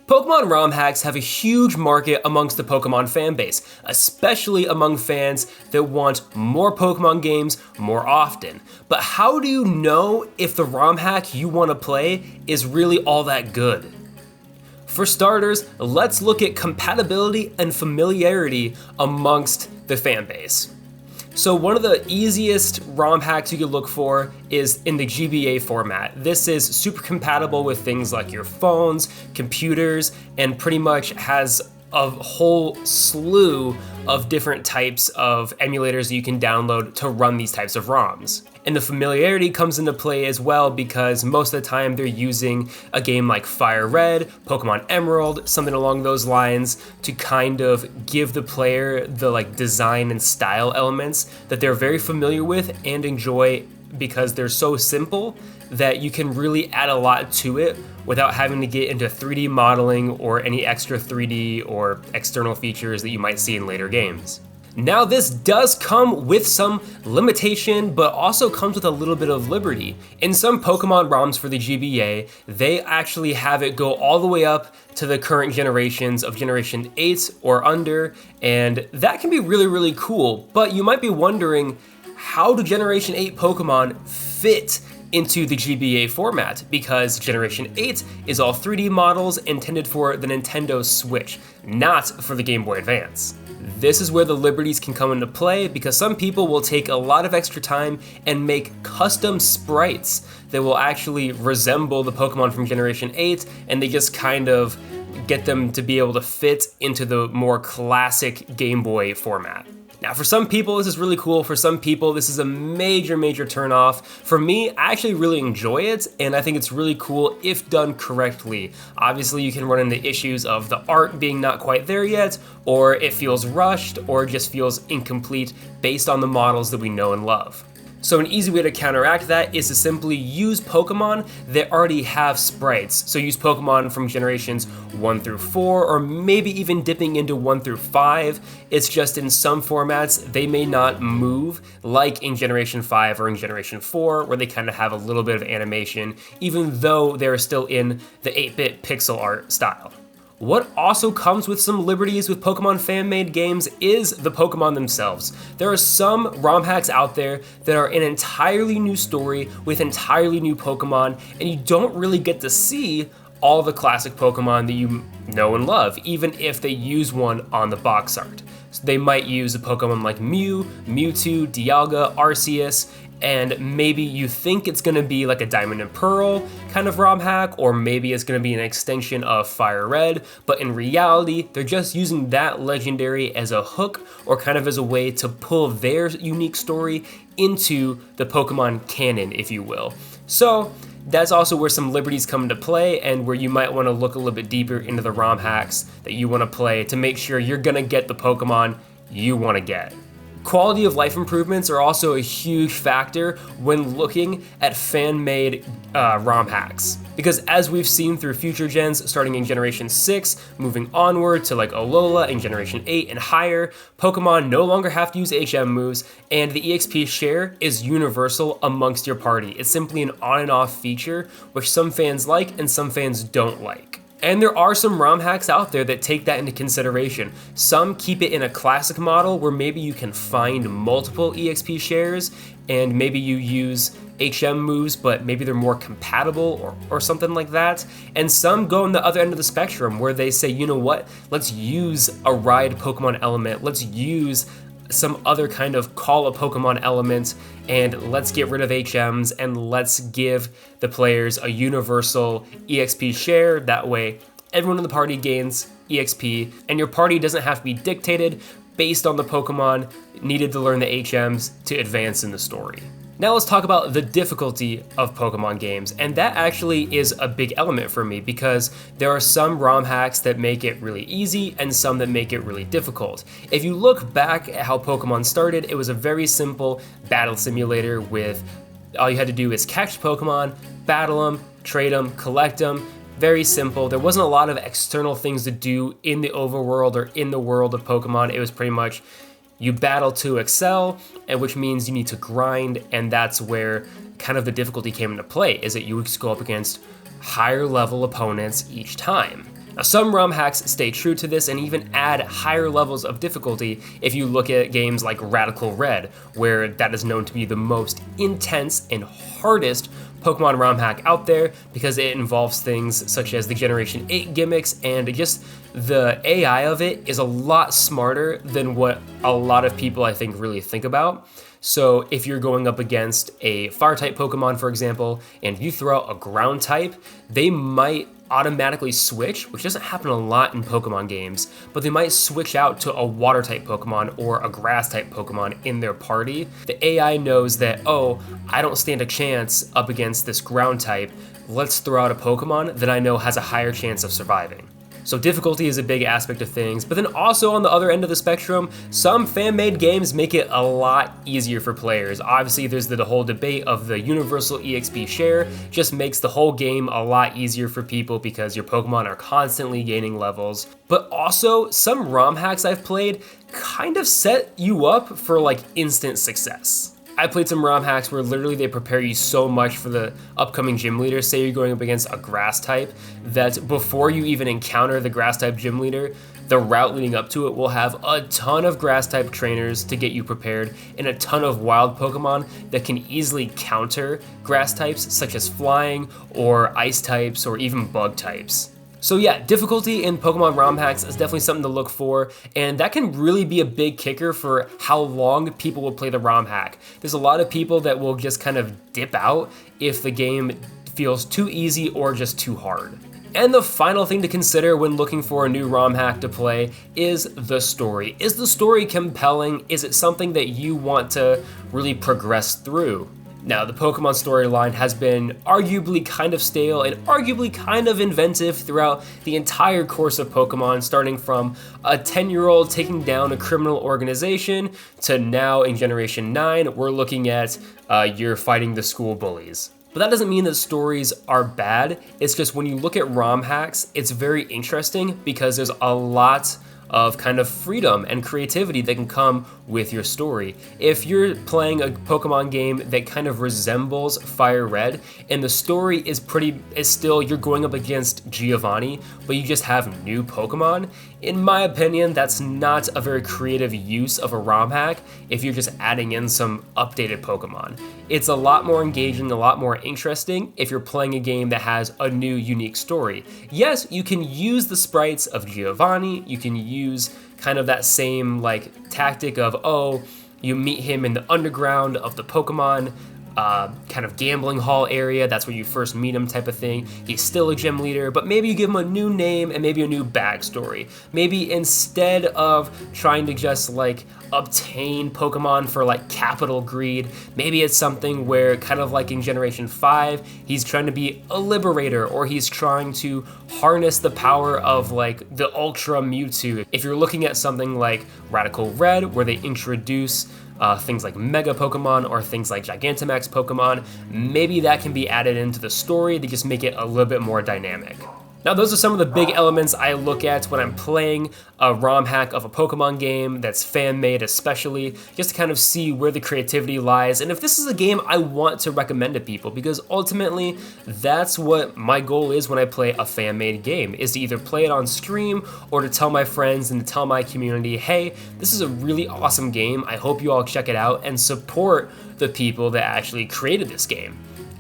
Pokemon ROM hacks have a huge market amongst the Pokemon fanbase, especially among fans that want more Pokemon games more often. But how do you know if the ROM hack you want to play is really all that good? For starters, let's look at compatibility and familiarity amongst the fanbase. So one of the easiest ROM hacks you could look for is in the GBA format. This is super compatible with things like your phones, computers, and pretty much has a whole slew of different types of emulators that you can download to run these types of ROMs. And the familiarity comes into play as well because most of the time they're using a game like Fire Red, Pokemon Emerald, something along those lines to kind of give the player the design and style elements that they're very familiar with and enjoy because they're so simple that you can really add a lot to it without having to get into 3D modeling or any extra 3D or external features that you might see in later games. Now this does come with some limitation, but also comes with a little bit of liberty. In some Pokemon ROMs for the GBA, they actually have it go all the way up to the current generations of Generation 8 or under, and that can be really, really cool. But you might be wondering, how do Generation 8 Pokemon fit into the GBA format? Because Generation 8 is all 3D models intended for the Nintendo Switch, not for the Game Boy Advance. This is where the liberties can come into play because some people will take a lot of extra time and make custom sprites that will actually resemble the Pokemon from Generation 8, and they just kind of get them to be able to fit into the more classic Game Boy format. Now, for some people, this is really cool. For some people, this is a major, major turnoff. For me, I actually really enjoy it, and I think it's really cool if done correctly. Obviously, you can run into issues of the art being not quite there yet, or it feels rushed, or just feels incomplete based on the models that we know and love. So an easy way to counteract that is to simply use Pokemon that already have sprites. So use Pokemon from generations 1 through 4, or maybe even dipping into 1 through 5. It's just in some formats, they may not move like in Generation 5 or in Generation 4, where they kind of have a little bit of animation, even though they're still in the 8-bit pixel art style. What also comes with some liberties with Pokemon fan-made games is the Pokemon themselves. There are some ROM hacks out there that are an entirely new story with entirely new Pokemon, and you don't really get to see all the classic Pokemon that you know and love, even if they use one on the box art. So they might use a Pokemon like Mew, Mewtwo, Dialga, Arceus, and maybe you think it's gonna be like a Diamond and Pearl kind of ROM hack, or maybe it's gonna be an extension of Fire Red, but in reality, they're just using that legendary as a hook or kind of as a way to pull their unique story into the Pokemon canon, if you will. So that's also where some liberties come into play and where you might wanna look a little bit deeper into the ROM hacks that you wanna play to make sure you're gonna get the Pokemon you wanna get. Quality of life improvements are also a huge factor when looking at fan-made ROM hacks. Because as we've seen through future gens, starting in Generation 6, moving onward to Alola in Generation 8 and higher, Pokemon no longer have to use HM moves, and the EXP share is universal amongst your party. It's simply an on and off feature, which some fans like and some fans don't like. And there are some ROM hacks out there that take that into consideration. Some keep it in a classic model where maybe you can find multiple EXP shares and maybe you use HM moves, but maybe they're more compatible or something like that. And some go on the other end of the spectrum where they say, you know what, let's use a ride Pokemon element, let's use some other kind of call a Pokemon element, and let's get rid of HMs and let's give the players a universal EXP share. That way everyone in the party gains EXP and your party doesn't have to be dictated based on the Pokemon needed to learn the HMs to advance in the story. Now let's talk about the difficulty of Pokemon games, and that actually is a big element for me because there are some ROM hacks that make it really easy and some that make it really difficult. If you look back at how Pokemon started, it was a very simple battle simulator with all you had to do is catch Pokemon, battle them, trade them, collect them. Very simple. There wasn't a lot of external things to do in the overworld or in the world of Pokemon. It was pretty much you battle to excel, and which means you need to grind, and that's where kind of the difficulty came into play, is that you would just go up against higher level opponents each time. Now, some ROM hacks stay true to this and even add higher levels of difficulty if you look at games like Radical Red, where that is known to be the most intense and hardest Pokemon ROM hack out there because it involves things such as the Generation 8 gimmicks, and just the AI of it is a lot smarter than what a lot of people I think really think about. So if you're going up against a fire-type Pokemon, for example, and you throw out a ground type, they might automatically switch, which doesn't happen a lot in Pokemon games, but they might switch out to a water-type Pokemon or a grass-type Pokemon in their party. The AI knows that, oh, I don't stand a chance up against this ground type, let's throw out a Pokemon that I know has a higher chance of surviving. So difficulty is a big aspect of things, but then also on the other end of the spectrum, some fan-made games make it a lot easier for players. Obviously, there's the whole debate of the universal EXP share, just makes the whole game a lot easier for people because your Pokemon are constantly gaining levels. But also, some ROM hacks I've played kind of set you up for like instant success. I played some ROM hacks where literally they prepare you so much for the upcoming gym leader. Say you're going up against a grass type, that before you even encounter the grass type gym leader, the route leading up to it will have a ton of grass type trainers to get you prepared and a ton of wild Pokemon that can easily counter grass types such as flying or ice types or even bug types. So yeah, difficulty in Pokemon ROM hacks is definitely something to look for, and that can really be a big kicker for how long people will play the ROM hack. There's a lot of people that will just kind of dip out if the game feels too easy or just too hard. And the final thing to consider when looking for a new ROM hack to play is the story. Is the story compelling? Is it something that you want to really progress through? Now, the Pokemon storyline has been arguably kind of stale and arguably kind of inventive throughout the entire course of Pokemon, starting from a 10-year-old taking down a criminal organization to now in Generation 9, we're looking at you're fighting the school bullies. But that doesn't mean that stories are bad. It's just when you look at ROM hacks, it's very interesting because there's a lot of kind of freedom and creativity that can come with your story. If you're playing a Pokemon game that kind of resembles Fire Red and the story is still you're going up against Giovanni, but you just have new Pokemon, in my opinion, that's not a very creative use of a ROM hack if you're just adding in some updated Pokemon. It's a lot more engaging, a lot more interesting if you're playing a game that has a new, unique story. Yes, you can use the sprites of Giovanni, you can use kind of that same like tactic of, oh, you meet him in the underground of the Pokemon kind of gambling hall area, that's where you first meet him type of thing. He's still a gym leader, but maybe you give him a new name and maybe a new backstory. Maybe instead of trying to just like obtain Pokemon for like capital greed, maybe it's something where kind of like in Generation 5, he's trying to be a liberator or he's trying to harness the power of like the Ultra Mewtwo. If you're looking at something like Radical Red, where they introduce things like Mega Pokemon or things like Gigantamax Pokemon, maybe that can be added into the story to just make it a little bit more dynamic. Now, those are some of the big elements I look at when I'm playing a ROM hack of a Pokemon game that's fan-made especially, just to kind of see where the creativity lies and if this is a game I want to recommend to people, because ultimately that's what my goal is when I play a fan-made game, is to either play it on stream or to tell my friends and to tell my community, hey, this is a really awesome game, I hope you all check it out and support the people that actually created this game.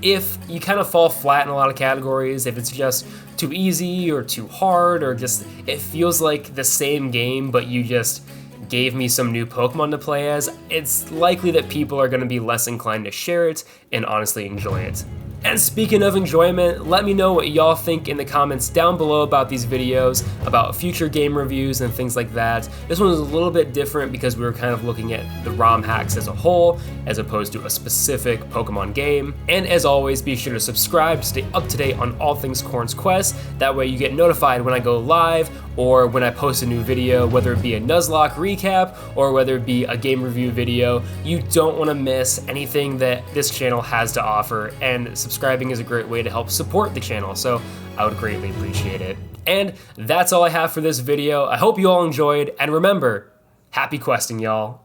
If you kind of fall flat in a lot of categories, if it's just too easy or too hard or just it feels like the same game but you just gave me some new Pokemon to play as, it's likely that people are going to be less inclined to share it and honestly enjoy it. And speaking of enjoyment, let me know what y'all think in the comments down below about these videos, about future game reviews and things like that. This one was a little bit different because we were kind of looking at the ROM hacks as a whole, as opposed to a specific Pokemon game. And as always, be sure to subscribe to stay up to date on all things Quoorn's Quest. That way you get notified when I go live or when I post a new video, whether it be a Nuzlocke recap or whether it be a game review video. You don't want to miss anything that this channel has to offer, and subscribing is a great way to help support the channel, so I would greatly appreciate it. And that's all I have for this video. I hope you all enjoyed, and remember, happy questing, y'all.